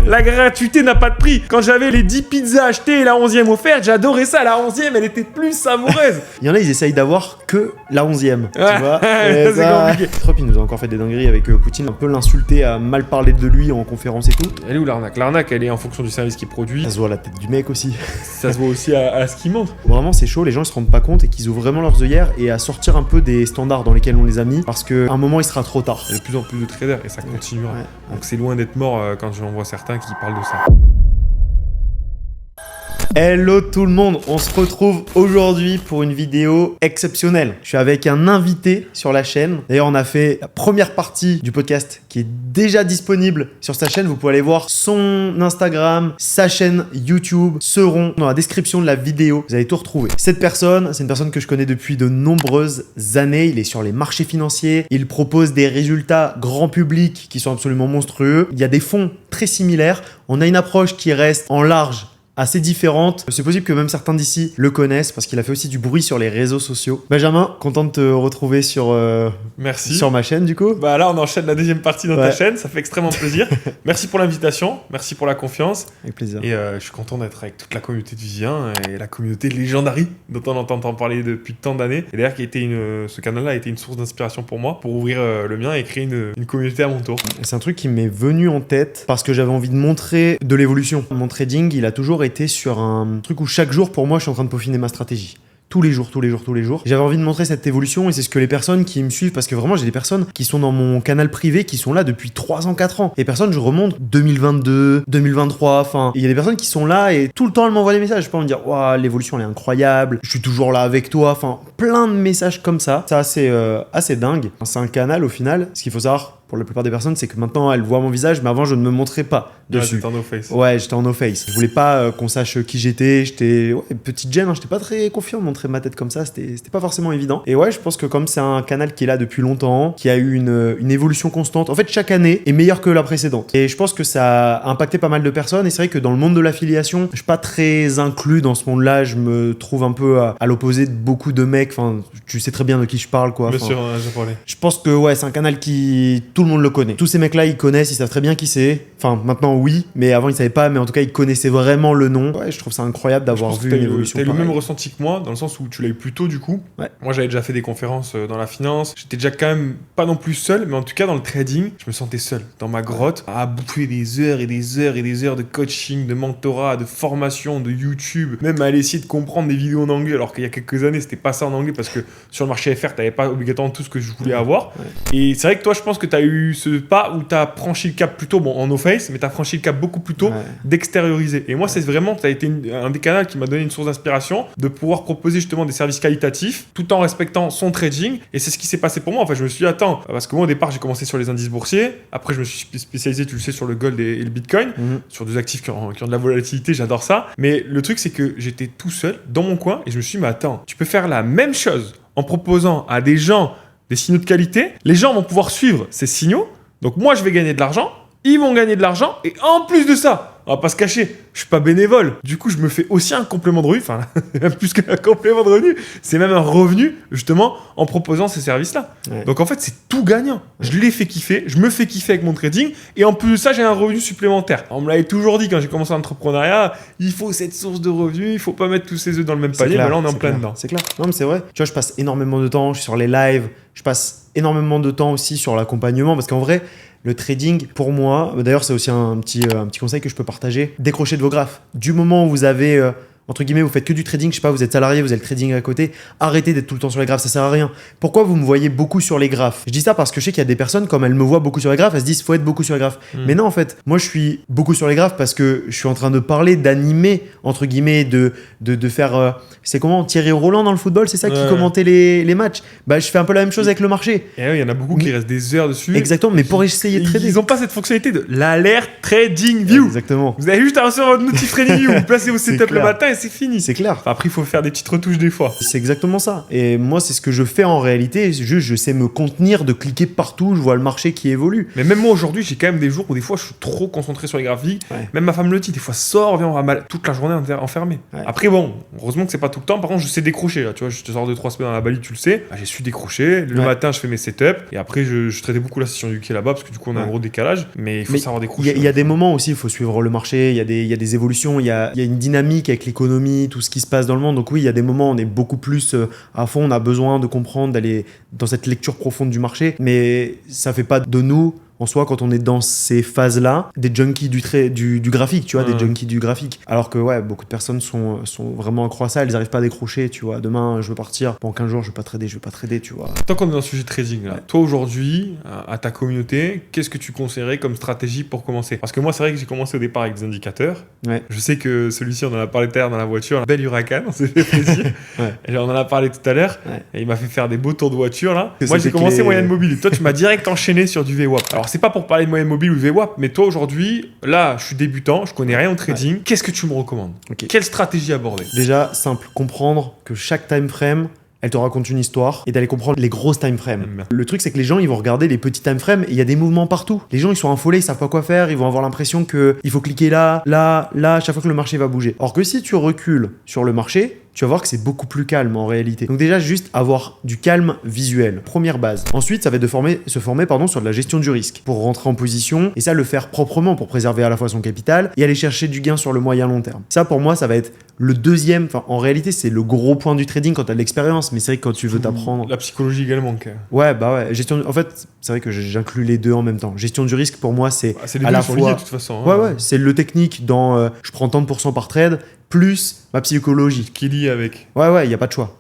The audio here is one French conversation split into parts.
La gratuité n'a pas de prix. Quand j'avais les 10 pizzas achetées et la 11e offerte, j'adorais ça. La 11e, elle était plus savoureuse. Il y en a, ils essayent d'avoir que la 11e. Tu Ouais, vois c'est compliqué. Trump, il nous a encore fait des dingueries avec Poutine, un peu l'insulter, à mal parler de lui en conférence et tout. Elle est où l'arnaque? L'arnaque, elle est en fonction du service qu'il produit. Ça se voit à la tête du mec aussi. Ça se voit aussi à ce qu'il montre. Vraiment, c'est chaud, les gens ils se rendent pas compte et qu'ils ouvrent vraiment leurs œillères et à sortir un peu des standards dans lesquels on les a mis parce qu'à un moment il sera trop tard. Il y a de plus en plus de traders et ça continuera. Ouais. Donc c'est loin d'être mort quand j'en vois certains qui parlent de ça. Hello tout le monde, on se retrouve aujourd'hui pour une vidéo exceptionnelle. Je suis avec un invité sur la chaîne. D'ailleurs, on a fait la première partie du podcast qui est déjà disponible sur sa chaîne. Vous pouvez aller voir son Instagram, sa chaîne YouTube seront dans la description de la vidéo. Vous allez tout retrouver. Cette personne, c'est une personne que je connais depuis de nombreuses années. Il est sur les marchés financiers. Il propose des résultats grand public qui sont absolument monstrueux. Il y a des fonds très similaires. On a une approche qui reste en large, assez différente. C'est possible que même certains d'ici le connaissent parce qu'il a fait aussi du bruit sur les réseaux sociaux. Benjamin, content de te retrouver sur Merci. sur ma chaîne du coup. Bah là, on enchaîne la deuxième partie dans Ouais. ta chaîne. Ça fait extrêmement plaisir. Merci pour l'invitation. Merci pour la confiance. Avec plaisir. Et je suis content d'être avec toute la communauté de Vivien et la communauté Legendary dont on entend parler depuis tant d'années. Et d'ailleurs, ce canal-là a été une source d'inspiration pour moi pour ouvrir le mien et créer une communauté à mon tour. C'est un truc qui m'est venu en tête parce que j'avais envie de montrer de l'évolution. Mon trading, il a toujours été sur un truc où chaque jour, pour moi, je suis en train de peaufiner ma stratégie. Tous les jours. J'avais envie de montrer cette évolution et c'est ce que les personnes qui me suivent, parce que vraiment j'ai des personnes qui sont dans mon canal privé qui sont là depuis 3 ans, 4 ans. Et personnes, je remonte 2022, 2023, enfin, il y a des personnes qui sont là et tout le temps elles m'envoient des messages. Je peux me dire, waouh, l'évolution elle est incroyable, je suis toujours là avec toi, enfin, plein de messages comme ça. C'est assez dingue. C'est un canal au final, ce qu'il faut savoir pour la plupart des personnes, c'est que maintenant elles voient mon visage, mais avant je ne me montrais pas dessus. J'étais en no face. Ouais, j'étais en no face. Je voulais pas qu'on sache qui j'étais. J'étais petite gêne, hein. J'étais pas très confiant de montrer ma tête comme ça. C'était pas forcément évident. Et ouais, je pense que comme c'est un canal qui est là depuis longtemps, qui a eu une évolution constante, en fait, chaque année est meilleure que la précédente. Et je pense que ça a impacté pas mal de personnes. Et c'est vrai que dans le monde de l'affiliation, je suis pas très inclus dans ce monde-là. Je me trouve un peu à l'opposé de beaucoup de mecs. Enfin, tu sais très bien de qui je parle, quoi. Bien Enfin, sûr, j'ai parlé. je pense que ouais, c'est un canal qui tout le monde le connaît. Tous ces mecs-là, ils connaissent, ils savent très bien qui c'est. Enfin, maintenant oui, mais avant ils savaient pas. Mais en tout cas, ils connaissaient vraiment le nom. Ouais, je trouve ça incroyable d'avoir vu une évolution. T'as eu le pareille. même ressenti que moi, dans le sens où tu l'as eu plus tôt du coup. Ouais. Moi, j'avais déjà fait des conférences dans la finance. J'étais déjà quand même pas non plus seul, mais en tout cas dans le trading, je me sentais seul dans ma grotte à bouffer des heures et des heures et des heures de coaching, de mentorat, de formation, de YouTube, même à aller essayer de comprendre des vidéos en anglais, alors qu'il y a quelques années, c'était pas ça en anglais parce que sur le marché FR, t'avais pas obligatoirement tout ce que je voulais avoir. Ouais. Et c'est vrai que toi, je pense que t'as eu ce pas où t'as franchi le cap plutôt, bon, en no face, mais t'as franchi le cap beaucoup plus tôt Ouais. d'extérioriser. Et moi, c'est vraiment, t'as été un des canaux qui m'a donné une source d'inspiration de pouvoir proposer justement des services qualitatifs tout en respectant son trading. Et c'est ce qui s'est passé pour moi. En fait, je me suis dit, attends, parce que moi, au départ, j'ai commencé sur les indices boursiers. Après, je me suis spécialisé, tu le sais, sur le gold et le bitcoin, sur des actifs qui ont de la volatilité. J'adore ça. Mais le truc, c'est que j'étais tout seul dans mon coin et je me suis dit, mais attends, tu peux faire la même chose en proposant à des gens des signaux de qualité. Les gens vont pouvoir suivre ces signaux. Donc moi, je vais gagner de l'argent. Ils vont gagner de l'argent. Et en plus de ça, on va pas se cacher, je suis pas bénévole. Du coup, je me fais aussi un complément de revenu. Enfin, plus qu'un complément de revenu, c'est même un revenu, justement, en proposant ces services-là. Ouais. Donc en fait, c'est tout gagnant. Je l'ai fait kiffer, je me fais kiffer avec mon trading. Et en plus de ça, j'ai un revenu supplémentaire. On me l'avait toujours dit quand j'ai commencé l'entrepreneuriat, il faut cette source de revenus, il faut pas mettre tous ses œufs dans le même panier. Mais là, on est en plein dedans. C'est clair. Non, mais c'est vrai. Tu vois, je passe énormément de temps, je suis sur les lives, je passe énormément de temps aussi sur l'accompagnement parce qu'en vrai, le trading, pour moi, d'ailleurs, c'est aussi un petit conseil que je peux partager. Décrochez de vos graphes. Du moment où vous avez, entre guillemets, vous faites que du trading, je sais pas, vous êtes salarié, vous avez le trading à côté, arrêtez d'être tout le temps sur les graphes, ça sert à rien. Pourquoi vous me voyez beaucoup sur les graphes? Je dis ça parce que je sais qu'il y a des personnes, comme elles me voient beaucoup sur les graphes, elles se disent, faut être beaucoup sur les graphes. Mais non, en fait, moi, je suis beaucoup sur les graphes parce que je suis en train de parler, d'animer, entre guillemets, de faire, c'est comment, Thierry Roland dans le football, c'est ça qui commentait les matchs. Bah, je fais un peu la même chose avec le marché. Et oui, il y en a beaucoup qui restent des heures dessus. Exactement, mais pour essayer de trader. Ils n'ont pas cette fonctionnalité de l'alerte trading view. Exactement. Vous avez juste à recevoir votre notif trading view, vous placez vos setups le clair. matin ouais, c'est fini. C'est clair. Enfin, après, il faut faire des petites retouches des fois. C'est exactement ça. Et moi, c'est ce que je fais en réalité. Juste, je sais me contenir de cliquer partout. Je vois le marché qui évolue. Mais même moi aujourd'hui, j'ai quand même des jours où des fois je suis trop concentré sur les graphiques. Ouais. Même ma femme le dit, des fois sors, viens, on va mal toute la journée enfermé. Ouais. Après bon, heureusement que c'est pas tout le temps. Par contre, je sais décrocher. Là, tu vois, je te sors 2-3 semaines dans la Bali, tu le sais. Bah, j'ai su décrocher. Le Ouais. matin, je fais mes setups. Et après, je traitais beaucoup la session UK là-bas parce que du coup, on a un gros décalage. Mais il faut savoir décrocher. Il y a des moments aussi, il faut suivre le marché. Il y a des évolutions. Il y a une dynamique avec l'économie, tout ce qui se passe dans le monde. Donc oui, il y a des moments où on est beaucoup plus à fond. On a besoin de comprendre, d'aller dans cette lecture profonde du marché. Mais ça fait pas de nous, en soi, quand on est dans ces phases-là, des junkies du graphique, tu vois, des junkies du graphique. Alors que, ouais, beaucoup de personnes sont vraiment accro à ça, elles n'arrivent pas à décrocher, tu vois. Demain, je veux partir, pendant 15 jours, je vais pas trader, tu vois. Tant qu'on est dans le sujet de trading, là, toi aujourd'hui, à ta communauté, qu'est-ce que tu conseillerais comme stratégie pour commencer? Parce que moi, c'est vrai que j'ai commencé au départ avec des indicateurs. Ouais. Je sais que celui-ci, on en a parlé tout à l'heure dans la voiture, bel Huracan, on s'est fait plaisir. Ouais. Et on en a parlé tout à l'heure, Ouais. et il m'a fait faire des beaux tours de voiture là. Que Moi, j'ai c'était commencé clé. moyenne mobile. Et toi, tu m'as direct enchaîné sur du VWAP. Alors, c'est pas pour parler de moyenne mobile ou de VWAP, mais toi aujourd'hui, là, je suis débutant, je connais rien au trading. Qu'est-ce que tu me recommandes? Ok. Quelle stratégie aborder? Déjà, simple, comprendre que chaque time frame, elle te raconte une histoire et d'aller comprendre les grosses time frames. Le truc, c'est que les gens, ils vont regarder les petits time frames et il y a des mouvements partout. Les gens, ils sont affolés, ils savent pas quoi faire, ils vont avoir l'impression qu'il faut cliquer là, là, là, chaque fois que le marché va bouger. Or que si tu recules sur le marché, tu vas voir que c'est beaucoup plus calme en réalité. Donc déjà, juste avoir du calme visuel. Première base. Ensuite, ça va être se former sur de la gestion du risque pour rentrer en position et ça, le faire proprement pour préserver à la fois son capital et aller chercher du gain sur le moyen long terme. Ça, pour moi, ça va être le deuxième. Enfin, en réalité, c'est le gros point du trading quand tu as de l'expérience, mais c'est vrai que quand tu veux t'apprendre... La psychologie également. Ouais, bah ouais. En fait, c'est vrai que j'inclus les deux en même temps. Gestion du risque, pour moi, c'est C'est les à deux la qui sont fois... liés de toute façon. Ouais, ouais. C'est le technique dans je prends tant de pourcents par trade, plus ma psychologie. Qui lie avec. Ouais, il n'y a pas de choix.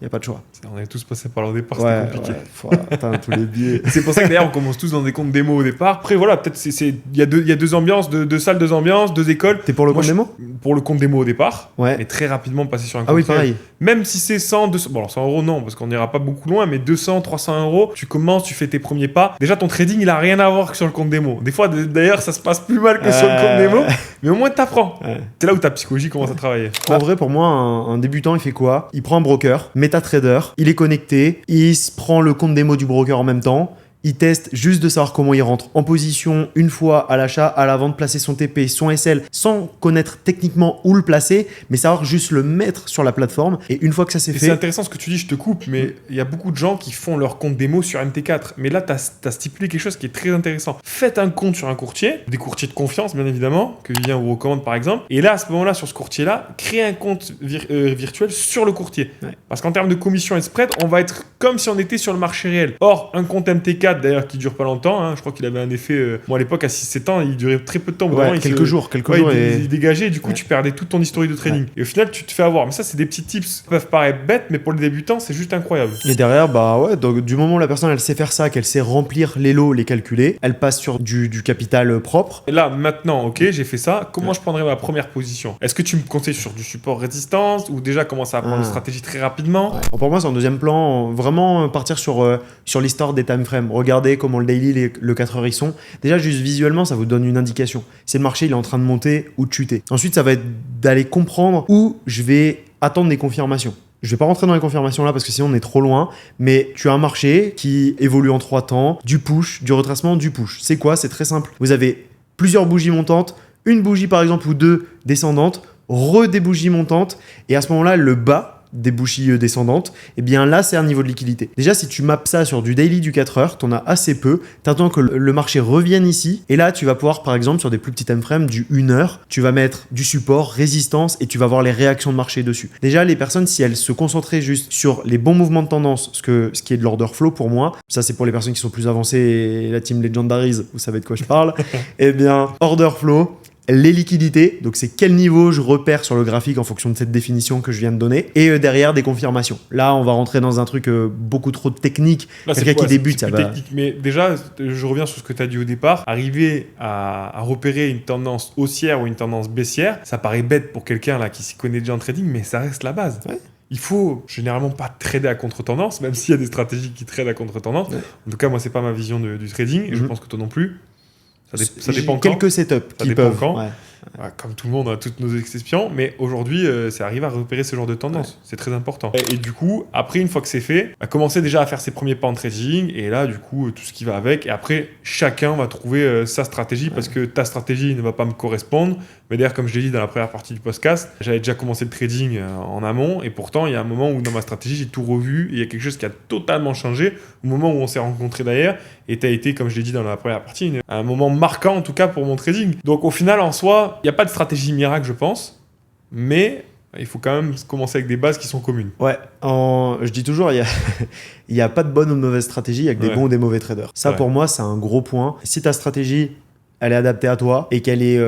On est tous passés par là au départ, Ouais, c'était compliqué. Attends, tous les biais. C'est pour ça que d'ailleurs on commence tous dans des comptes démo au départ. Après voilà, peut-être il y a deux ambiances, deux salles, deux ambiances, deux écoles. T'es pour le compte Moi, démo? Pour le compte démo au départ, Ouais. mais très rapidement passer sur un compte Ah oui, réel. pareil. Même si c'est 100, 200, bon alors 100 euros non, parce qu'on n'ira pas beaucoup loin, mais 200, 300 euros, tu commences, tu fais tes premiers pas. Déjà ton trading il a rien à voir que sur le compte démo. Des fois d'ailleurs ça se passe plus mal que sur le compte démo, mais au moins t'apprends. Ouais. C'est là où ta psychologie commence à travailler. En vrai, pour moi, un débutant, il fait quoi? Il prend un broker, MetaTrader, il est connecté, il se prend le compte démo du broker en même temps. Il teste juste de savoir comment il rentre en position une fois à l'achat, à la vente, placer son TP, son SL, sans connaître techniquement où le placer, mais savoir juste le mettre sur la plateforme. Et une fois que ça c'est Et fait... c'est intéressant ce que tu dis, je te coupe, mais il y a beaucoup de gens qui font leur compte démo sur MT4. Mais là, tu as stipulé quelque chose qui est très intéressant. Faites un compte sur un courtier, des courtiers de confiance, bien évidemment, que Vivien vous recommande par exemple. Et là, à ce moment-là, sur ce courtier-là, créez un compte virtuel sur le courtier. Ouais. Parce qu'en termes de commission et de spread, on va être comme si on était sur le marché réel. Or, un compte MT4, d'ailleurs, qui dure pas longtemps, hein, je crois qu'il avait un effet... moi, à l'époque, à 6-7 ans, il durait très peu de temps. Ouais, quelques jours il dégageait, et du coup, tu perdais tout ton historique de trading. Et au final, tu te fais avoir. Mais ça, c'est des petits tips qui peuvent paraître bêtes, mais pour les débutants, c'est juste incroyable. Et derrière, bah ouais, donc du moment où la personne elle sait faire ça, qu'elle sait remplir les lots, les calculer, elle passe sur du capital propre. Et là, maintenant, ok, j'ai fait ça. Comment je prendrais ma première position? Est-ce que tu me conseilles sur du support résistance ou déjà commencer à apprendre une stratégie très rapidement? Bon, pour moi, c'est en deuxième plan, vraiment partir sur l'histoire des time frames. Regardez comment le daily, le 4 heures ils sont. Déjà, juste visuellement, ça vous donne une indication. Si le marché il est en train de monter ou de chuter. Ensuite, ça va être d'aller comprendre où je vais attendre des confirmations. Je vais pas rentrer dans les confirmations là parce que sinon on est trop loin, mais tu as un marché qui évolue en 3 temps, du push, du retracement, du push. C'est quoi? C'est très simple. Vous avez plusieurs bougies montantes, une bougie par exemple ou deux descendantes, des bougies montantes, et à ce moment-là, le bas des bougies descendantes, et bien là, c'est un niveau de liquidité. Déjà, si tu mappes ça sur du daily du 4 heures, tu en as assez peu, tu attends que le marché revienne ici, et là, tu vas pouvoir, par exemple, sur des plus petits time frames, du 1 heure, tu vas mettre du support, résistance, et tu vas voir les réactions de marché dessus. Déjà, les personnes, si elles se concentraient juste sur les bons mouvements de tendance, ce qui est de l'order flow pour moi, ça c'est pour les personnes qui sont plus avancées, et la team Legendaries, vous savez de quoi je parle, eh bien, order flow, les liquidités, donc c'est quel niveau je repère sur le graphique en fonction de cette définition que je viens de donner, et derrière des confirmations. Là, on va rentrer dans un truc beaucoup trop technique. Là, quelqu'un qui débute, ça va... technique. Mais déjà, je reviens sur ce que tu as dit au départ. Arriver à repérer une tendance haussière ou une tendance baissière, ça paraît bête pour quelqu'un là qui s'y connaît déjà en trading, mais ça reste la base. Ouais. Il faut généralement pas trader à contre-tendance, même s'il y a des stratégies qui tradent à contre-tendance. Ouais. En tout cas, moi, c'est pas ma vision du trading, et je pense que toi non plus. Ça dépend quelques setups qui peuvent. Ouais. Voilà, comme tout le monde, on a toutes nos exceptions, mais aujourd'hui, ça arrive à repérer ce genre de tendance. C'est très important. Et du coup, après, une fois que c'est fait, à commencer déjà à faire ses premiers pas en trading, et là, du coup, tout ce qui va avec. Et après, chacun va trouver sa stratégie, parce que ta stratégie ne va pas me correspondre. Mais d'ailleurs, comme je l'ai dit dans la première partie du podcast, j'avais déjà commencé le trading en amont, et pourtant, il y a un moment où dans ma stratégie, j'ai tout revu, et il y a quelque chose qui a totalement changé au moment où on s'est rencontrés d'ailleurs, et tu as été, comme je l'ai dit dans la première partie, un moment marquant en tout cas pour mon trading. Donc au final, en soi, il n'y a pas de stratégie miracle, je pense, mais il faut quand même commencer avec des bases qui sont communes. Ouais, je dis toujours, il y a pas de bonne ou de mauvaise stratégie, il y a que des bons ou des mauvais traders. Ça, pour moi, c'est un gros point. Si ta stratégie, elle est adaptée à toi et qu'elle est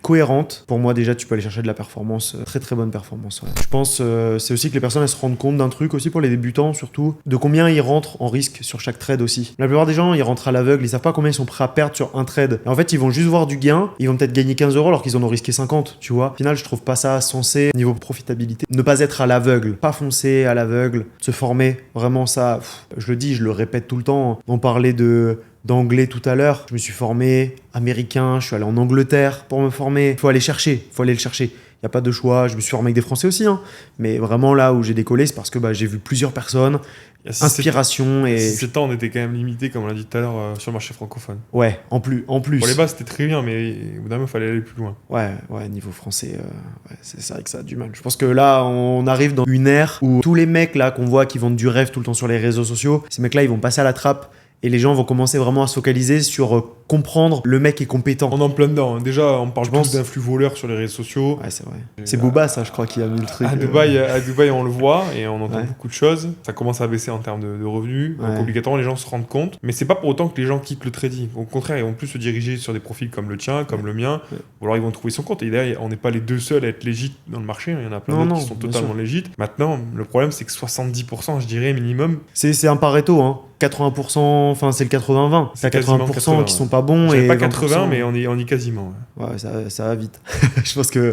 cohérente, pour moi déjà tu peux aller chercher de la performance, très très bonne performance. Ouais. Je pense c'est aussi que les personnes elles se rendent compte d'un truc aussi pour les débutants surtout, de combien ils rentrent en risque sur chaque trade aussi. La plupart des gens ils rentrent à l'aveugle, ils savent pas combien ils sont prêts à perdre sur un trade. Et en fait ils vont juste voir du gain, ils vont peut-être gagner 15 € alors qu'ils en ont risqué 50, tu vois. Au final je trouve pas ça sensé niveau profitabilité. Ne pas être à l'aveugle, pas foncer à l'aveugle, se former, vraiment ça, je le dis, je le répète tout le temps. On parlait d'anglais tout à l'heure, je me suis formé américain, je suis allé en Angleterre pour me former. Il faut aller le chercher. Il n'y a pas de choix. Je me suis formé avec des Français aussi, hein. Mais vraiment là où j'ai décollé, c'est parce que j'ai vu plusieurs personnes, inspiration et... 7 ans, on était quand même limité, comme on l'a dit tout à l'heure, sur le marché francophone. Ouais, en plus. Pour les bases, c'était très bien, mais au bout d'un moment, il fallait aller plus loin. Ouais, niveau français, c'est vrai que ça a du mal. Je pense que là, on arrive dans une ère où tous les mecs là qu'on voit qui vendent du rêve tout le temps sur les réseaux sociaux, ces mecs-là, ils vont passer à la trappe. Et les gens vont commencer vraiment à se focaliser sur comprendre le mec est compétent. On est en plein dedans. Hein. Déjà, on parle tous d'influx voleurs sur les réseaux sociaux. Ouais, c'est vrai. C'est Booba, ça, je crois, qui a mis le truc. À Dubaï, on le voit et on entend beaucoup de choses. Ça commence à baisser en termes de revenus. Donc, obligatoirement, les gens se rendent compte. Mais c'est pas pour autant que les gens quittent le trading. Au contraire, ils vont plus se diriger sur des profils comme le tien, comme le mien. Ou alors, ils vont trouver son compte. Et là, on n'est pas les deux seuls à être légit dans le marché. Il y en a plein d'autres qui sont totalement légites. Maintenant, le problème, c'est que 70%, je dirais, minimum. C'est un Pareto, hein. 80%, enfin c'est le 80-20. C'est 80% qui sont pas bons. J'avais pas 80, mais on y quasiment. Ouais, ça va vite. Je pense que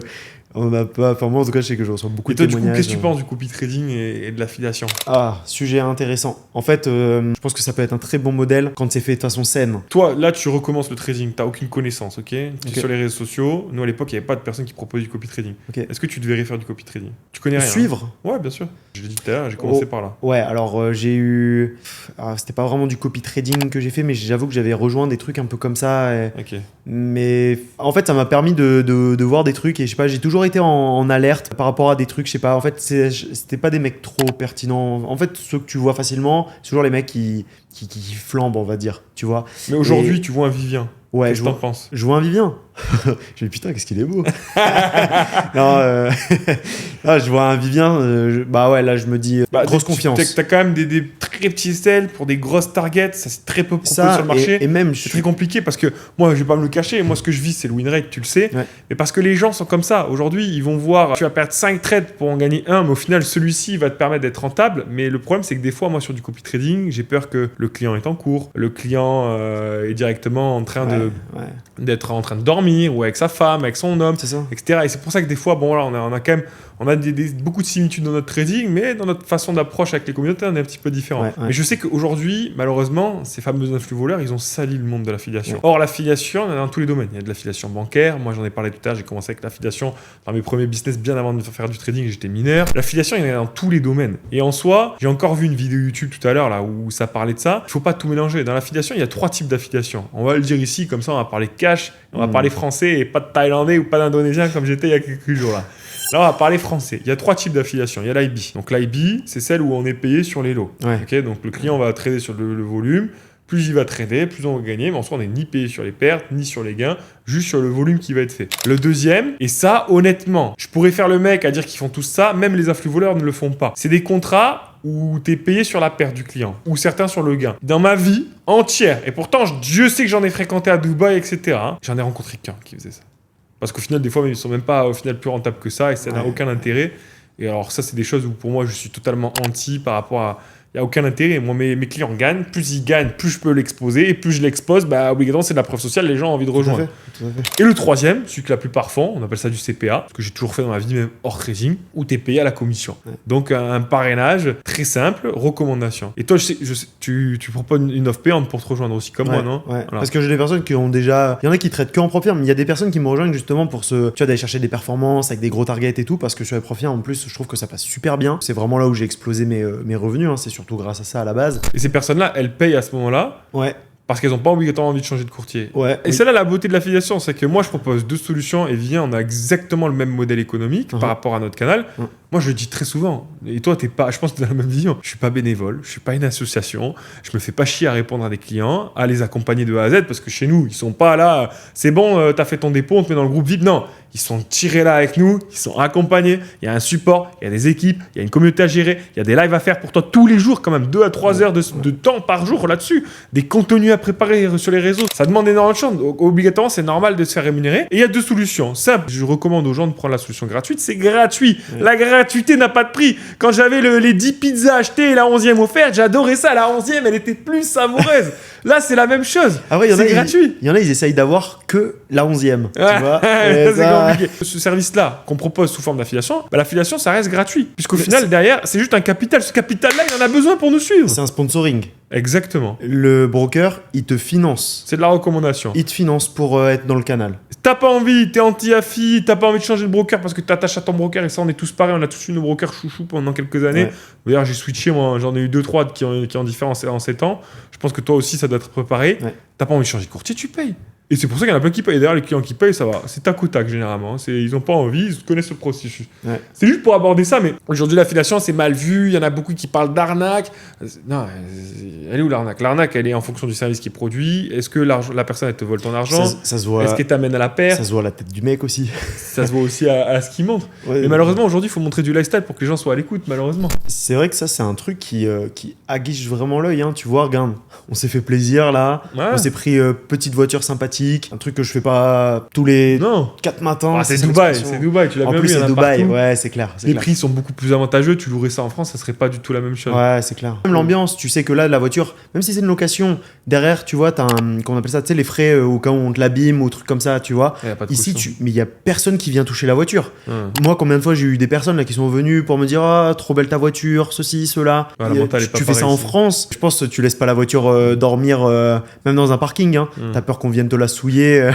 on n'a pas. Enfin, moi en tout cas, je sais que je reçois beaucoup de témoignages. Du coup, qu'est-ce que tu penses du copy trading et de l'affiliation ? Ah, sujet intéressant. En fait, je pense que ça peut être un très bon modèle quand c'est fait de façon saine. Toi, là, tu recommences le trading, t'as aucune connaissance, ok ? Tu es sur les réseaux sociaux. Nous, à l'époque, il n'y avait pas de personne qui proposait du copy trading. Okay. Est-ce que tu devrais faire du copy trading ? Tu connais rien ? Suivre ? Ouais, bien sûr. Je l'ai dit tout à l'heure, j'ai commencé par là. Ouais, alors j'ai eu. Alors, c'était pas vraiment du copy trading que j'ai fait, mais j'avoue que j'avais rejoint des trucs un peu comme ça. Ok. Mais en fait, ça m'a permis de voir des trucs et je sais pas, j'ai toujours été en alerte par rapport à des trucs, je sais pas. En fait, c'était pas des mecs trop pertinents. En fait, ceux que tu vois facilement, c'est toujours les mecs qui flambent, on va dire, tu vois. Mais aujourd'hui, tu vois un Vivien. Ouais, qu'est-ce que t'en penses ? Je vois un Vivien. J'ai dit putain, qu'est-ce qu'il est beau. Non, je vois un Vivien. Bah ouais, là je me dis grosse confiance. T'as quand même des très petits sels pour des grosses targets. Ça c'est très peu proposé sur le marché. Et même c'est très compliqué parce que moi je vais pas me le cacher. Moi ce que je vis c'est le win rate, tu le sais. Ouais. Mais parce que les gens sont comme ça. Aujourd'hui ils vont voir tu vas perdre 5 trades pour en gagner un, mais au final celui-ci va te permettre d'être rentable. Mais le problème c'est que des fois moi sur du copy trading j'ai peur que le client est en cours, le client est directement en train d'être en train de dormir ou avec sa femme, avec son homme, etc. Et c'est pour ça que des fois, bon, voilà, on a quand même beaucoup de similitudes dans notre trading, mais dans notre façon d'approche avec les communautés, on est un petit peu différent. Ouais. Mais je sais qu'aujourd'hui, malheureusement, ces fameux influx voleurs, ils ont sali le monde de l'affiliation. Ouais. Or, l'affiliation, on en a dans tous les domaines. Il y a de l'affiliation bancaire. Moi, j'en ai parlé tout à l'heure. J'ai commencé avec l'affiliation dans mes premiers business bien avant de faire du trading. J'étais mineur. L'affiliation, il y en a dans tous les domaines. Et en soi, j'ai encore vu une vidéo YouTube tout à l'heure là où ça parlait de ça. Il faut pas tout mélanger. Dans l'affiliation, il y a 3 types d'affiliation. On va le dire ici, comme ça, on va parler cash, on va parler français et pas de thaïlandais ou pas d'indonésien comme j'étais il y a quelques jours là. Là, on va parler français. Il y a 3 types d'affiliation. Il y a l'IB. Donc l'IB, c'est celle où on est payé sur les lots. Ouais. Okay, donc le client va trader sur le volume. Plus il va trader, plus on va gagner. Mais en soi, on n'est ni payé sur les pertes, ni sur les gains, juste sur le volume qui va être fait. Le deuxième, et ça, honnêtement, je pourrais faire le mec à dire qu'ils font tous ça, même les influx voleurs ne le font pas. C'est des contrats où tu es payé sur la perte du client, ou certains sur le gain. Dans ma vie entière, et pourtant, Dieu sait que j'en ai fréquenté à Dubaï, etc., j'en ai rencontré qu'un qui faisait ça. Parce qu'au final, des fois, ils ne sont même pas au final plus rentables que ça, et ça n'a aucun intérêt. Et alors ça, c'est des choses où pour moi, je suis totalement anti par rapport à... il n'y a aucun intérêt. Moi, mes clients gagnent, plus ils gagnent, plus je peux l'exposer, et plus je l'expose, obligatoirement, c'est de la preuve sociale, les gens ont envie de rejoindre. Tout à fait. Et le troisième, celui que la plupart font, on appelle ça du CPA, ce que j'ai toujours fait dans ma vie, même hors trading, où tu es payé à la commission. Ouais. Donc un parrainage très simple, recommandation. Et toi, je sais, tu proposes une offre payante pour te rejoindre aussi, comme moi, non? Ouais. Voilà. Parce que j'ai des personnes qui ont déjà. Il y en a qui traitent que en profil, mais il y a des personnes qui me rejoignent justement pour d'aller chercher des performances avec des gros targets et tout, parce que sur les profils, en plus, je trouve que ça passe super bien. C'est vraiment là où j'ai explosé mes revenus, hein. C'est surtout grâce à ça à la base. Et ces personnes-là, elles payent à ce moment-là Ouais. parce qu'elles n'ont pas obligatoirement envie de changer de courtier. Ouais. Et c'est là la beauté de l'affiliation, c'est que moi je propose deux solutions et viens, on a exactement le même modèle économique par rapport à notre canal. Moi je le dis très souvent, et toi t'es pas, je pense que tu as la même vision. Je suis pas bénévole, je suis pas une association, je me fais pas chier à répondre à des clients, à les accompagner de A à Z, parce que chez nous ils sont pas là, c'est bon, t'as fait ton dépôt, on te met dans le groupe VIP. Non, ils sont tirés là avec nous, ils sont accompagnés, il y a un support, il y a des équipes, il y a une communauté à gérer, il y a des lives à faire pour toi tous les jours, quand même 2 à 3 heures de temps par jour là-dessus, des contenus à préparer sur les réseaux. Ça demande énormément de choses. Donc, obligatoirement, c'est normal de se faire rémunérer. Et il y a deux solutions simples. Je recommande aux gens de prendre la solution gratuite. C'est gratuit. La gratuité n'a pas de prix. Quand j'avais les 10 pizzas achetées et la 11e offerte, j'adorais ça. La 11e, elle était plus savoureuse. Là, c'est la même chose. Après, c'est gratuit. Il y en a, ils essayent d'avoir que la 11e. Tu vois c'est compliqué. Ce service-là qu'on propose sous forme d'affiliation, l'affiliation, ça reste gratuit. Puisqu'au final, derrière, c'est juste un capital. Ce capital-là, il en a besoin pour nous suivre. C'est un sponsoring. Exactement. Le broker, il te finance. C'est de la recommandation. Il te finance pour être dans le canal. T'as pas envie, t'es anti-affi, t'as pas envie de changer de broker parce que t'attaches à ton broker, et ça on est tous pareils, on a tous eu nos brokers chouchous pendant quelques années. Ouais. D'ailleurs j'ai switché, moi j'en ai eu 2-3 qui ont différents en 7 ans. Je pense que toi aussi ça doit être préparé. Ouais. T'as pas envie de changer de courtier, tu payes. Et c'est pour ça qu'il y en a plein qui payent. D'ailleurs les clients qui payent, ça va. C'est tac au tac généralement. Ils ont pas envie, ils connaissent le processus. Ouais. C'est juste pour aborder ça, mais aujourd'hui l'affiliation c'est mal vu, il y en a beaucoup qui parlent d'arnaque. Non, elle est où l'arnaque? L'arnaque elle est en fonction du service qui est produit. Est-ce que la personne elle te vole ton argent? Ça se voit. Est-ce qu'elle t'amène à la perte? Ça se voit à la tête du mec aussi. Ça se voit aussi à ce qu'il montre. Ouais, mais malheureusement, aujourd'hui, il faut montrer du lifestyle pour que les gens soient à l'écoute, malheureusement. C'est vrai que ça, c'est un truc qui aguiche vraiment l'œil. Hein. Tu vois, regarde, on s'est fait plaisir là. Ouais. On s'est pris petite voiture sympathique. Un truc que je fais pas tous les 4 matins. C'est Dubaï, tu l'as En bien plus, vu, il y en c'est a Dubaï, partout. ouais, c'est clair. Les prix sont beaucoup plus avantageux. Tu louerais ça en France, ça serait pas du tout la même chose. Ouais, c'est clair. Même l'ambiance, tu sais que là, la voiture, même si c'est une location, derrière, tu vois, t'as qu'on appelle ça, tu sais, les frais au cas où on te l'abîme ou truc comme ça, tu vois. Il y a pas de Ici, caution. mais il y a personne qui vient toucher la voiture. Ouais. Moi, combien de fois j'ai eu des personnes là qui sont venues pour me dire ah trop belle ta voiture, ceci, cela. Ouais, la mentale est pas tu fais ça pareille en ici. France. Je pense que tu laisses pas la voiture dormir même dans un parking. Hein. T'as peur qu'on vienne te la souiller.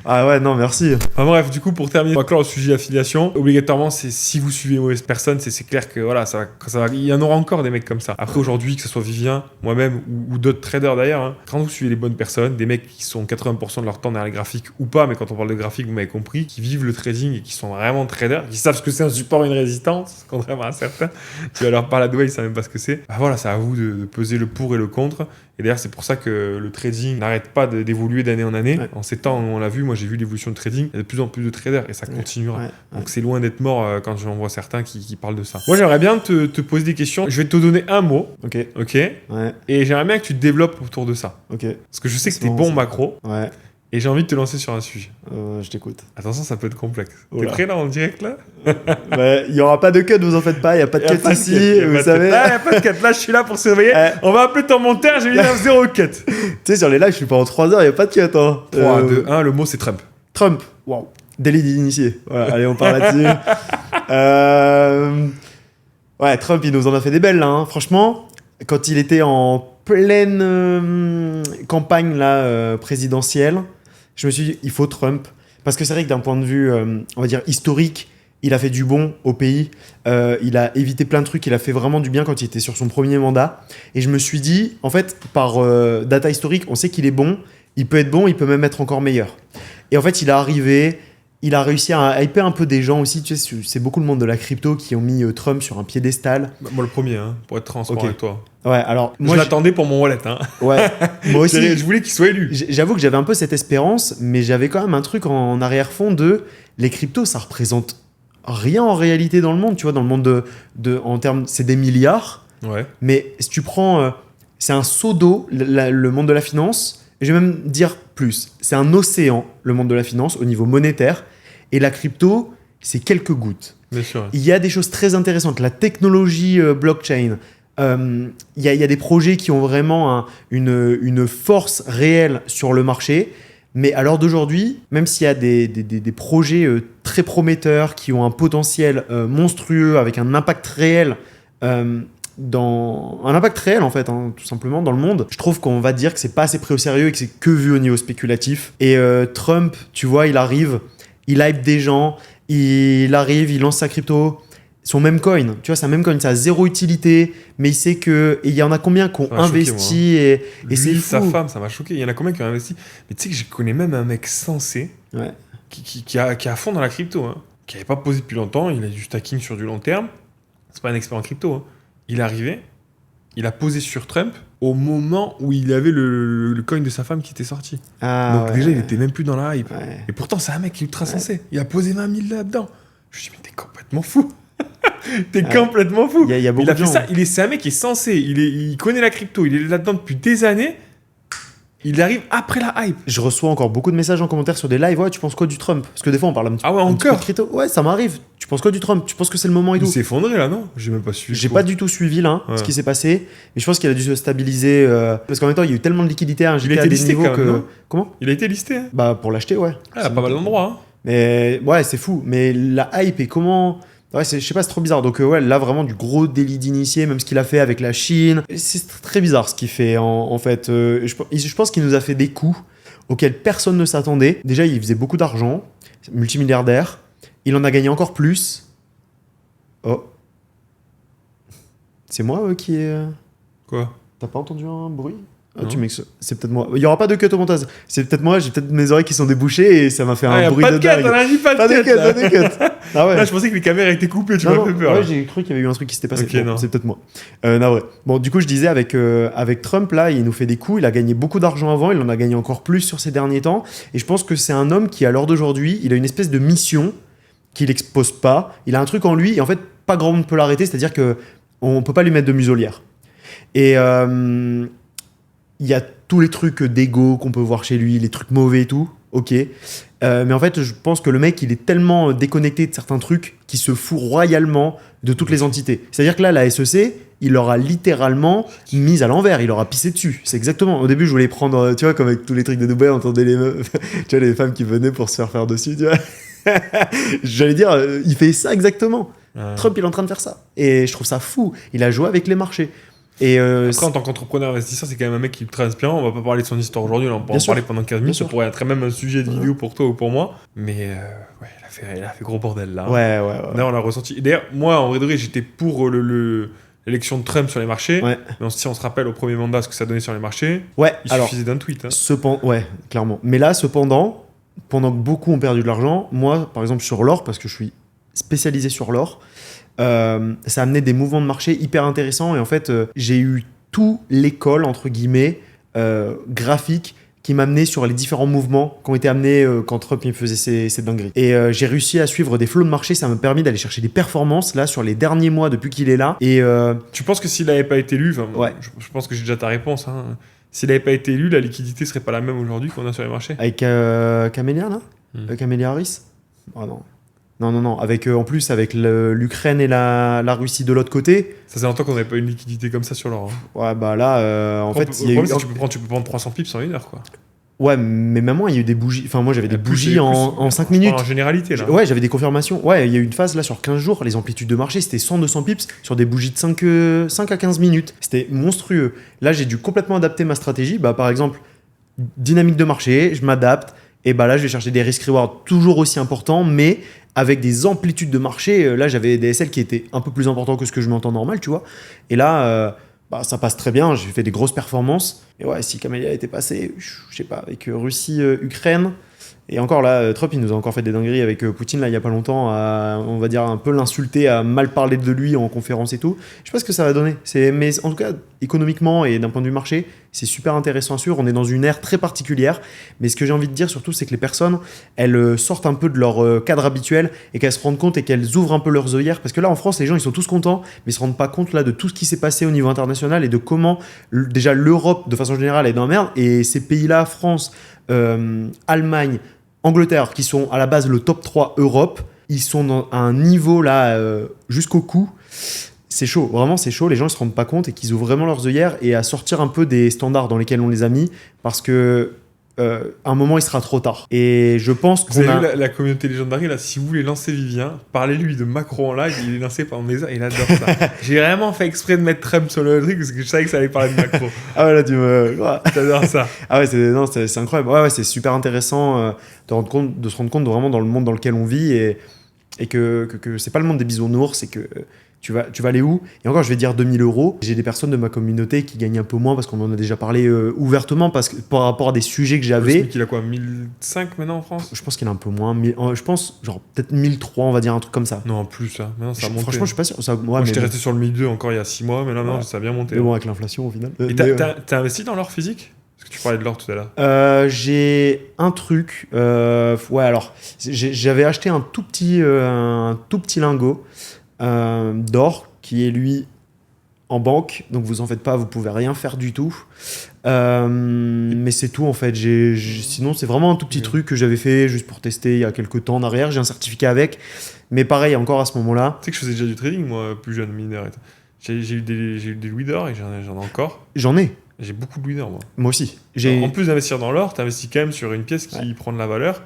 Ah ouais, non, merci. Enfin bref, du coup, pour terminer, on va clore le sujet d'affiliation. Obligatoirement, c'est si vous suivez une mauvaise personne, c'est clair que voilà, ça va, il y en aura encore des mecs comme ça. Après, aujourd'hui, que ce soit Vivien, moi-même ou d'autres traders d'ailleurs, hein, quand vous suivez les bonnes personnes, des mecs qui sont 80% de leur temps derrière les graphiques ou pas, mais quand on parle de graphiques, vous m'avez compris, qui vivent le trading et qui sont vraiment traders, qui savent ce que c'est un support et une résistance, contrairement à certains. Tu vas leur parler à Dubaï, ils savent même pas ce que c'est. Bah voilà, c'est à vous de peser le pour et le contre. Et d'ailleurs, c'est pour ça que le trading n'arrête pas d'évoluer d'année en année. Ouais. En ces temps, on l'a vu, moi j'ai vu l'évolution de trading, il y a de plus en plus de traders et ça continuera. Ouais. Donc c'est loin d'être mort quand j'en vois certains qui parlent de ça. Moi j'aimerais bien te poser des questions. Je vais te donner un mot. Ok. Ouais. Et j'aimerais bien que tu te développes autour de ça. Ok. Parce que je sais que t'es bon macro. Ouais. Et j'ai envie de te lancer sur un sujet. Je t'écoute. Attention, ça peut être complexe. T'es prêt là en direct là? Il n'y aura pas de cut, vous en faites pas. Il n'y a pas de cut ici, vous savez. Il n'y a pas de cut. Là, je suis là pour surveiller. On va appeler ton monteur, j'ai mis un 0 cut. Tu sais, sur les lives, je suis pas en 3 heures, il n'y a pas de cut. Hein. 3, 2, 1, le mot c'est Trump. Trump. Waouh. Délit d'initié. Voilà, allez, on part là-dessus. Ouais, Trump, il nous en a fait des belles là. Hein. Franchement, quand il était en pleine campagne là, présidentielle, je me suis dit, il faut Trump. Parce que c'est vrai que d'un point de vue, on va dire, historique, il a fait du bon au pays. Il a évité plein de trucs. Il a fait vraiment du bien quand il était sur son premier mandat. Et je me suis dit, en fait, par data historique, on sait qu'il est bon. Il peut être bon, il peut même être encore meilleur. Et en fait, il est arrivé... Il a réussi à hyper un peu des gens aussi. Tu sais, c'est beaucoup le monde de la crypto qui ont mis Trump sur un piédestal. Moi, le premier, hein, pour être transparent avec toi. Ouais, alors... Moi, je l'attendais pour mon wallet. Hein. Ouais, moi aussi. Je voulais qu'il soit élu. J'avoue que j'avais un peu cette espérance, mais j'avais quand même un truc en arrière-fond de... Les cryptos, ça représente rien en réalité dans le monde. Tu vois, dans le monde en termes... C'est des milliards. Ouais. Mais si tu prends... c'est un seau d'eau, le monde de la finance... Je vais même dire plus. C'est un océan, le monde de la finance, au niveau monétaire. Et la crypto, c'est quelques gouttes. Bien sûr. Il y a des choses très intéressantes. La technologie blockchain, Il y a des projets qui ont vraiment une force réelle sur le marché. Mais à l'heure d'aujourd'hui, même s'il y a des projets très prometteurs qui ont un potentiel monstrueux avec un impact réel, un impact réel en fait, hein, tout simplement dans le monde, je trouve qu'on va dire que c'est pas assez pris au sérieux et que c'est que vu au niveau spéculatif. Et Trump, tu vois, il arrive, il hype des gens, il arrive, il lance sa crypto. Son même coin, tu vois, sa même coin, ça a zéro utilité, mais il sait que. Et il y en a combien qui ont investi et c'est fou. Sa femme, ça m'a choqué. Il y en a combien qui ont investi. Mais tu sais que je connais même un mec sensé qui est à fond dans la crypto, hein, qui n'avait pas posé depuis longtemps. Il a du stacking sur du long terme. C'est pas un expert en crypto. Hein. Il est arrivé, il a posé sur Trump au moment où il avait le coin de sa femme qui était sorti. Donc déjà, il était même plus dans la hype. Ouais. Et pourtant, c'est un mec qui est ultra sensé. Il a posé 20 000 là-dedans. Je me suis dit, mais t'es complètement fou. T'es complètement fou. Il y a beaucoup il a de fait gens. Ça. C'est un mec qui est censé. Il connaît la crypto. Il est là-dedans depuis des années. Il arrive après la hype. Je reçois encore beaucoup de messages en commentaire sur des lives. Ouais, tu penses quoi du Trump? Parce que des fois, on parle un petit peu de crypto. Ouais, ça m'arrive. Tu penses quoi du Trump? Tu penses que c'est le moment et tout? Il s'est effondré là, non? J'ai même pas suivi. J'ai pas du tout suivi là, ce qui s'est passé. Mais je pense qu'il a dû se stabiliser. Parce qu'en même temps, il y a eu tellement de liquidités à il a été listé niveaux quand même, que. Comment? Il a été listé. Hein. Bah, pour l'acheter, ouais. Ah, il a pas mal d'endroits. Hein. Mais ouais, c'est fou. Mais la hype et comment. Ouais, je sais pas, c'est trop bizarre. Donc, ouais, là, vraiment du gros délit d'initié, même ce qu'il a fait avec la Chine. C'est très bizarre ce qu'il fait, en fait. Je pense qu'il nous a fait des coups auxquels personne ne s'attendait. Déjà, il faisait beaucoup d'argent, multimilliardaire. Il en a gagné encore plus. Oh. C'est moi qui est. Quoi? T'as pas entendu un bruit? C'est peut-être moi. Il y aura pas de cut au montage. C'est peut-être moi, j'ai peut-être mes oreilles qui sont débouchées et ça m'a fait un bruit de dingue. On a dit pas de cut. Pas de cut. Ah ouais. Là, je pensais que les caméras étaient coupées, tu m'as fait peur. Ouais, j'ai cru qu'il y avait eu un truc qui s'était passé. Okay, bon, c'est peut-être moi. Navré. Bon, du coup, je disais avec Trump, là, il nous fait des coups. Il a gagné beaucoup d'argent avant. Il en a gagné encore plus sur ces derniers temps. Et je pense que c'est un homme qui, à l'heure d'aujourd'hui, il a une espèce de mission qu'il expose pas. Il a un truc en lui et en fait, pas grand monde peut l'arrêter. C'est-à-dire qu'on peut pas lui mettre de muselière. Et il y a tous les trucs d'ego qu'on peut voir chez lui, les trucs mauvais et tout, ok. Mais en fait, je pense que le mec, il est tellement déconnecté de certains trucs qu'il se fout royalement de toutes les entités. C'est-à-dire que là, la SEC, il l'aura littéralement mise à l'envers, il aura pissé dessus. C'est exactement. Au début, je voulais prendre, tu vois, comme avec tous les trucs de Dubaï, on entendait les meufs, tu vois, les femmes qui venaient pour se faire dessus, tu vois. J'allais dire, il fait ça exactement. Trump, il est en train de faire ça. Et je trouve ça fou. Il a joué avec les marchés. Et après, en tant qu'entrepreneur investisseur, c'est quand même un mec qui est ultra inspirant. On va pas parler de son histoire aujourd'hui, là, on peut en parler pendant 15 minutes. Ça pourrait être même un sujet de vidéo pour toi ou pour moi. Mais ouais, il a fait gros bordel là. Ouais. Là, on l'a ressenti. Et d'ailleurs, moi, en vrai de vrai, j'étais pour l'élection de Trump sur les marchés. Ouais. Mais si on se rappelle au premier mandat ce que ça donnait sur les marchés, il suffisait d'un tweet. Hein. Ouais, clairement. Mais là, cependant, pendant que beaucoup ont perdu de l'argent, moi, par exemple, sur l'or, parce que je suis spécialisé sur l'or, ça a amené des mouvements de marché hyper intéressants et en fait j'ai eu tout l'école entre guillemets graphique qui m'a amené sur les différents mouvements qui ont été amenés quand Trump il faisait ses dingueries et j'ai réussi à suivre des flots de marché. Ça m'a permis d'aller chercher des performances là sur les derniers mois depuis qu'il est là. Et tu penses que s'il n'avait pas été élu, je pense que j'ai déjà ta réponse, hein. S'il n'avait pas été élu, la liquidité serait pas la même aujourd'hui qu'on a sur les marchés avec Camélia là Camélia Harris. Oh non. Non. En plus, avec l'Ukraine et la Russie de l'autre côté. Ça fait longtemps qu'on n'avait pas une liquidité comme ça sur l'or. Hein. Ouais, bah là, en fait, il y a eu... tu peux prendre 300 pips en une heure, quoi. Ouais, mais même moi, il y a eu des bougies. Enfin, moi, j'avais des bougies en 5 minutes. En généralité, là. Ouais, j'avais des confirmations. Ouais, il y a eu une phase, là, sur 15 jours, les amplitudes de marché, c'était 100-200 pips sur des bougies de 5 à 15 minutes. C'était monstrueux. Là, j'ai dû complètement adapter ma stratégie. Bah, par exemple, dynamique de marché, je m'adapte. Et bah là, je vais chercher des risk-reward toujours aussi importants, mais avec des amplitudes de marché. Là, j'avais des SL qui étaient un peu plus importants que ce que je mets en temps normal, tu vois. Et là, ça passe très bien. J'ai fait des grosses performances. Et ouais, si Camélia était passé, je sais pas, avec Russie, Ukraine. Et encore là, Trump, il nous a encore fait des dingueries avec Poutine, là, il y a pas longtemps, on va dire un peu l'insulter, à mal parler de lui en conférence et tout. Je sais pas ce que ça va donner. Mais en tout cas, économiquement et d'un point de vue marché, c'est super intéressant à suivre. On est dans une ère très particulière. Mais ce que j'ai envie de dire surtout, c'est que les personnes, elles sortent un peu de leur cadre habituel et qu'elles se rendent compte et qu'elles ouvrent un peu leurs œillères. Parce que là, en France, les gens, ils sont tous contents, mais ils se rendent pas compte là de tout ce qui s'est passé au niveau international et de comment déjà l'Europe, de façon générale, est dans la merde. Et ces pays-là, France, Allemagne, Angleterre, qui sont à la base le top 3 Europe, ils sont à un niveau là jusqu'au cou. c'est chaud, vraiment c'est chaud, les gens ils se rendent pas compte et qu'ils ouvrent vraiment leurs œillères et à sortir un peu des standards dans lesquels on les a mis parce que à un moment il sera trop tard. Et je pense Vous qu'on avez a... vu la communauté légendaire là, si vous voulez lancer Vivien, parlez-lui de Macron en live, il est lancé pendant des heures, il adore ça. J'ai vraiment fait exprès de mettre Trump sur le truc parce que je savais que ça allait parler de Macron. Ah ouais là tu me... J'adore ça. Ah ouais c'est incroyable, ouais c'est super intéressant de se rendre compte vraiment dans le monde dans lequel on vit et que c'est pas le monde des bisounours, c'est que tu vas aller où? Et encore, je vais dire 2000 €. J'ai des personnes de ma communauté qui gagnent un peu moins parce qu'on en a déjà parlé ouvertement parce que par rapport à des sujets que Le j'avais. SMIC, il a quoi, 1005 maintenant en France? Je pense qu'il a un peu moins. Je pense, genre, peut-être 1003, on va dire un truc comme ça. Non, plus ça. Maintenant, ça a monté. Franchement, je suis pas sûr. Ça, ouais, Moi, mais j'étais bon. resté sur le 1002 encore il y a 6 mois, mais là, Ouais. ça a bien monté. Mais bon, avec l'inflation au final. Et t'as investi dans l'or physique? Parce que tu parlais de l'or tout à l'heure. J'ai un truc. Ouais, alors, j'avais acheté un tout petit lingot d'or qui est lui en banque. Donc vous en faites pas, vous pouvez rien faire du tout. Mais c'est tout en fait. Sinon, c'est vraiment un tout petit truc que j'avais fait juste pour tester il y a quelques temps en arrière. J'ai un certificat avec. Mais pareil, encore à ce moment-là. Tu sais que je faisais déjà du trading, moi, plus jeune, mineur. J'ai eu des louis d'or et j'en ai encore. J'en ai. J'ai beaucoup de louis d'or, moi. Moi aussi. En plus d'investir dans l'or, t'investis quand même sur une pièce qui prend de la valeur,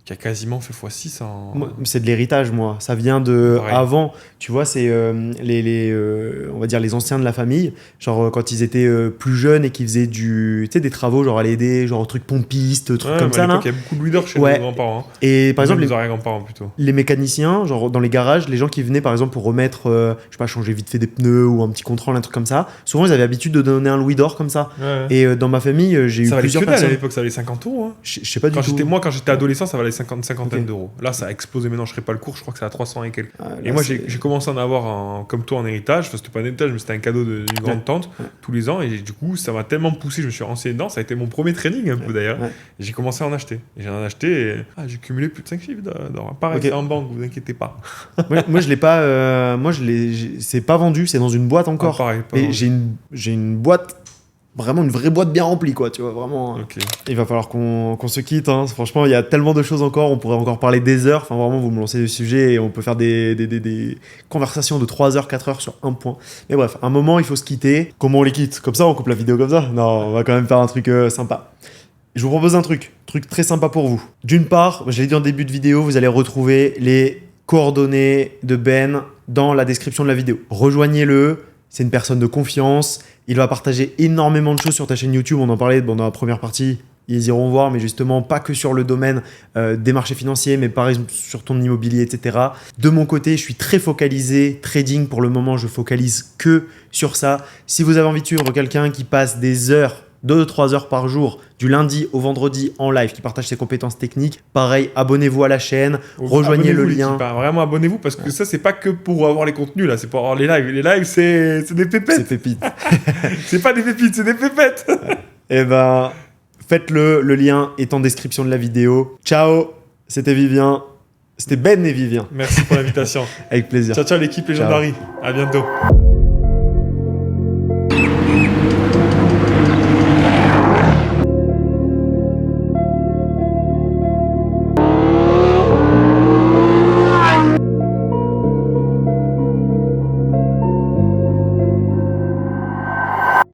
qui a quasiment fait x6 en... Moi, c'est de l'héritage, moi. Ça vient de Pareil. avant. Tu vois, c'est on va dire les anciens de la famille. Genre quand ils étaient plus jeunes et qu'ils faisaient des travaux, genre aller aider, genre trucs pompistes, trucs comme ça là. Il y a beaucoup de louis d'or chez Ouais. nos grands-parents. Hein. Et par exemple, les arrière-grands-parents plutôt. les mécaniciens, genre dans les garages, les gens qui venaient par exemple pour remettre, je sais pas, changer vite fait des pneus ou un petit contrôle, un truc comme ça, souvent ils avaient l'habitude de donner un louis d'or comme ça. Ouais. Et dans ma famille, j'ai eu Ça valait plusieurs que dalle à personnes. l'époque, ça valait 50 €. Hein. Je sais pas du tout. Quand j'étais adolescent, ça valait cinquantaine Ok. d'euros. Là, ça a explosé. Maintenant, je ne ferai pas le cours. Je crois que c'est à 300 et quelques. Ah, là, Et moi, c'est- j'ai commencé à en avoir comme toi en héritage. Enfin, c'était pas un héritage, mais c'était un cadeau d'une grande tante tous les ans. Et du coup, ça m'a tellement poussé. Je me suis renseigné dedans. Ça a été mon premier trading, un peu d'ailleurs. Ouais. Et j'ai commencé à en acheter. Et j'en ai acheté. Et j'ai cumulé plus de 5 chiffres d'or. Pareil, Ok. c'est en banque, vous inquiétez pas. moi, je l'ai pas. C'est pas vendu. C'est dans une boîte encore. Ah, pareil, pas Et vendu. j'ai une boîte. Vraiment une vraie boîte bien remplie, quoi, tu vois, vraiment. Ok. Il va falloir qu'on se quitte, hein. Franchement, il y a tellement de choses encore, on pourrait encore parler des heures. Enfin, vraiment, vous me lancez le sujet et on peut faire des conversations de 3 heures, 4 heures sur un point. Mais bref, à un moment, il faut se quitter. Comment on les quitte? Comme ça, on coupe la vidéo comme ça? Non, on va quand même faire un truc sympa. Je vous propose un truc très sympa pour vous. D'une part, je l'ai dit en début de vidéo, vous allez retrouver les coordonnées de Ben dans la description de la vidéo. Rejoignez-le, c'est une personne de confiance. Il va partager énormément de choses sur ta chaîne YouTube. On en parlait dans la première partie. Ils iront voir, mais justement, pas que sur le domaine des marchés financiers, mais par exemple sur ton immobilier, etc. De mon côté, je suis très focalisé. Trading, pour le moment, je focalise que sur ça. Si vous avez envie de suivre quelqu'un qui passe des heures, 2-3 heures par jour, du lundi au vendredi en live, qui partage ses compétences techniques, pareil, abonnez-vous à la chaîne, rejoignez le Abonnez-vous, lien. l'équipe, hein. Vraiment, abonnez-vous parce que ça, c'est pas que pour avoir les contenus, là. C'est pour avoir les lives. Les lives, c'est des pépettes. C'est pépite. C'est pas des pépites, c'est des pépettes. Eh ben, faites-le. Le lien est en description de la vidéo. Ciao, c'était Vivien. C'était Ben et Vivien. Merci pour l'invitation. Avec plaisir. Ciao, ciao, l'équipe Legendary. À bientôt.